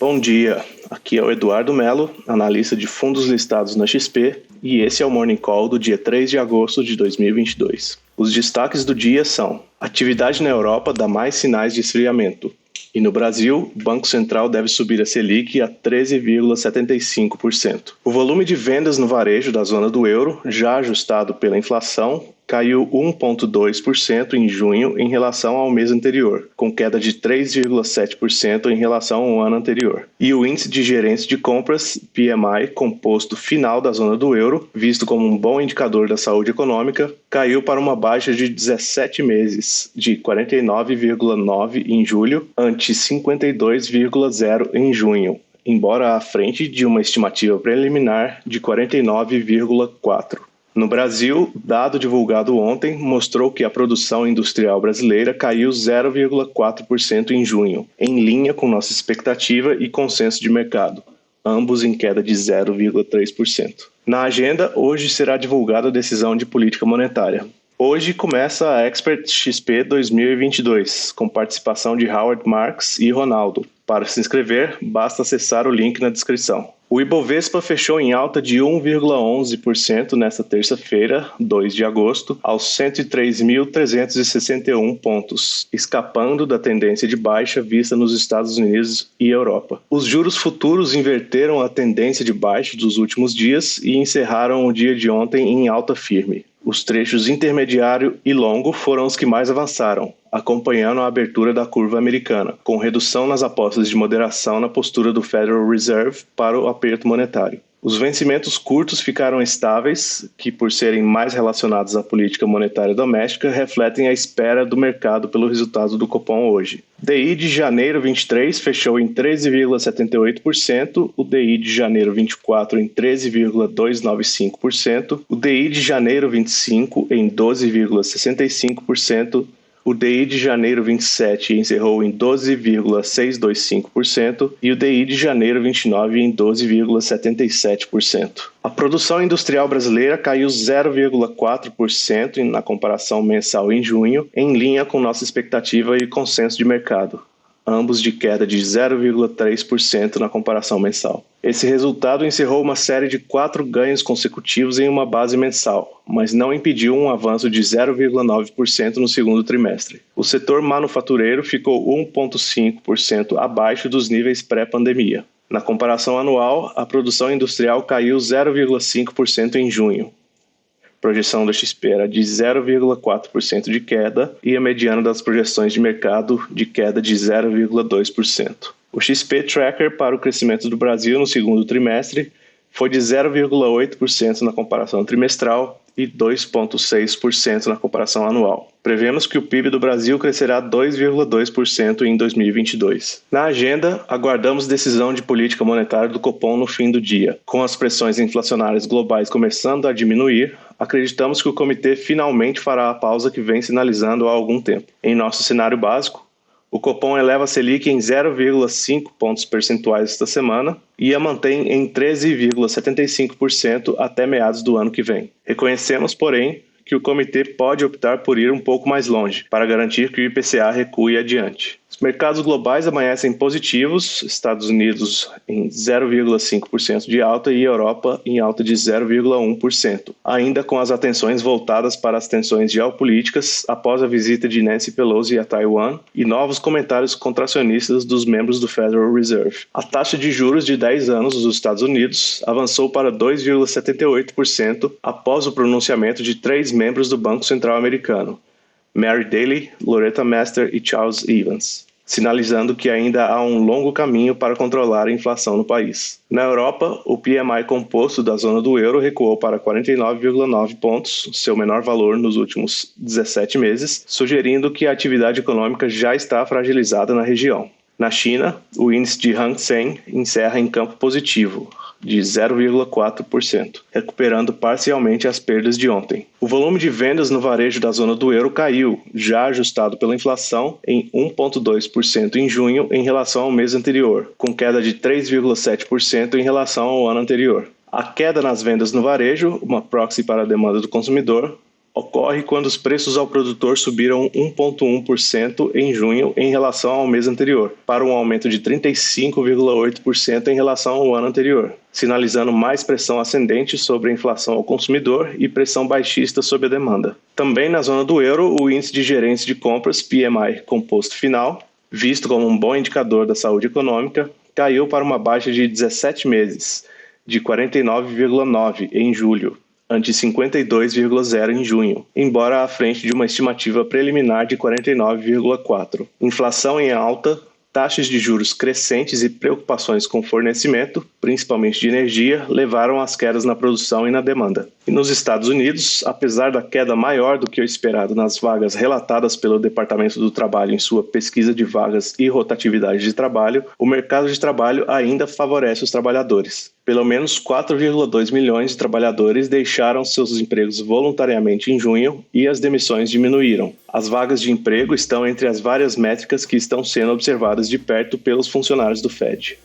Bom dia, aqui é o Eduardo Melo, analista de fundos listados na XP, e esse é o Morning Call do dia 3 de agosto de 2022. Os destaques do dia são: atividade na Europa dá mais sinais de esfriamento. E no Brasil, o Banco Central deve subir a Selic a 13,75%. O volume de vendas no varejo da zona do euro, já ajustado pela inflação, caiu 1,2% em junho em relação ao mês anterior, com queda de 3,7% em relação ao ano anterior. E o índice de gerência de compras, PMI, composto final da zona do euro, visto como um bom indicador da saúde econômica, caiu para uma baixa de 17 meses, de 49,9 em julho, ante 52,0 em junho, embora à frente de uma estimativa preliminar de 49,4. No Brasil, dado divulgado ontem mostrou que a produção industrial brasileira caiu 0,4% em junho, em linha com nossa expectativa e consenso de mercado, ambos em queda de 0,3%. Na agenda, hoje será divulgada a decisão de política monetária. Hoje começa a Expert XP 2022, com participação de Howard Marks e Ronaldo. Para se inscrever, basta acessar o link na descrição. O Ibovespa fechou em alta de 1,11% nesta terça-feira, 2 de agosto, aos 103.361 pontos, escapando da tendência de baixa vista nos Estados Unidos e Europa. Os juros futuros inverteram a tendência de baixa dos últimos dias e encerraram o dia de ontem em alta firme. Os trechos intermediário e longo foram os que mais avançaram, acompanhando a abertura da curva americana, com redução nas apostas de moderação na postura do Federal Reserve para o aperto monetário. Os vencimentos curtos ficaram estáveis, que por serem mais relacionados à política monetária doméstica, refletem a espera do mercado pelo resultado do Copom hoje. DI de janeiro 23 fechou em 13,78%, o DI de janeiro 24 em 13,295%, o DI de janeiro 25 em 12,65%, o DI de janeiro 27 encerrou em 12,625% e o DI de janeiro 29 em 12,77%. A produção industrial brasileira caiu 0,4% na comparação mensal em junho, em linha com nossa expectativa e consenso de mercado, ambos de queda de 0,3% na comparação mensal. Esse resultado encerrou uma série de 4 ganhos consecutivos em uma base mensal, mas não impediu um avanço de 0,9% no segundo trimestre. O setor manufatureiro ficou 1,5% abaixo dos níveis pré-pandemia. Na comparação anual, a produção industrial caiu 0,5% em junho. A projeção da XP era de 0,4% de queda e a mediana das projeções de mercado de queda de 0,2%. O XP Tracker para o crescimento do Brasil no segundo trimestre foi de 0,8% na comparação trimestral e 2,6% na comparação anual. Prevemos que o PIB do Brasil crescerá 2,2% em 2022. Na agenda, aguardamos decisão de política monetária do Copom no fim do dia. Com as pressões inflacionárias globais começando a diminuir, acreditamos que o comitê finalmente fará a pausa que vem sinalizando há algum tempo. Em nosso cenário básico, o Copom eleva a Selic em 0,5 pontos percentuais esta semana e a mantém em 13,75% até meados do ano que vem. Reconhecemos, porém, que o comitê pode optar por ir um pouco mais longe, para garantir que o IPCA recue adiante. Os mercados globais amanhecem positivos, Estados Unidos em 0,5% de alta e Europa em alta de 0,1%, ainda com as atenções voltadas para as tensões geopolíticas após a visita de Nancy Pelosi a Taiwan e novos comentários contracionistas dos membros do Federal Reserve. A taxa de juros de 10 anos dos Estados Unidos avançou para 2,78% após o pronunciamento de 3 membros do Banco Central americano, Mary Daly, Loretta Mester e Charles Evans, sinalizando que ainda há um longo caminho para controlar a inflação no país. Na Europa, o PMI composto da zona do euro recuou para 49,9 pontos, seu menor valor nos últimos 17 meses, sugerindo que a atividade econômica já está fragilizada na região. Na China, o índice de Hang Seng encerra em campo positivo, de 0,4%, recuperando parcialmente as perdas de ontem. O volume de vendas no varejo da zona do euro caiu, já ajustado pela inflação, em 1,2% em junho em relação ao mês anterior, com queda de 3,7% em relação ao ano anterior. A queda nas vendas no varejo, uma proxy para a demanda do consumidor, ocorre quando os preços ao produtor subiram 1,1% em junho em relação ao mês anterior, para um aumento de 35,8% em relação ao ano anterior, sinalizando mais pressão ascendente sobre a inflação ao consumidor e pressão baixista sobre a demanda. Também na zona do euro, o índice de gerentes de compras, PMI composto final, visto como um bom indicador da saúde econômica, caiu para uma baixa de 17 meses, de 49,9 em julho, ante 52,0 em junho, embora à frente de uma estimativa preliminar de 49,4. Inflação em alta, taxas de juros crescentes e preocupações com fornecimento, principalmente de energia, levaram às quedas na produção e na demanda. E nos Estados Unidos, apesar da queda maior do que o esperado nas vagas relatadas pelo Departamento do Trabalho em sua pesquisa de vagas e rotatividade de trabalho, o mercado de trabalho ainda favorece os trabalhadores. Pelo menos 4,2 milhões de trabalhadores deixaram seus empregos voluntariamente em junho e as demissões diminuíram. As vagas de emprego estão entre as várias métricas que estão sendo observadas de perto pelos funcionários do Fed.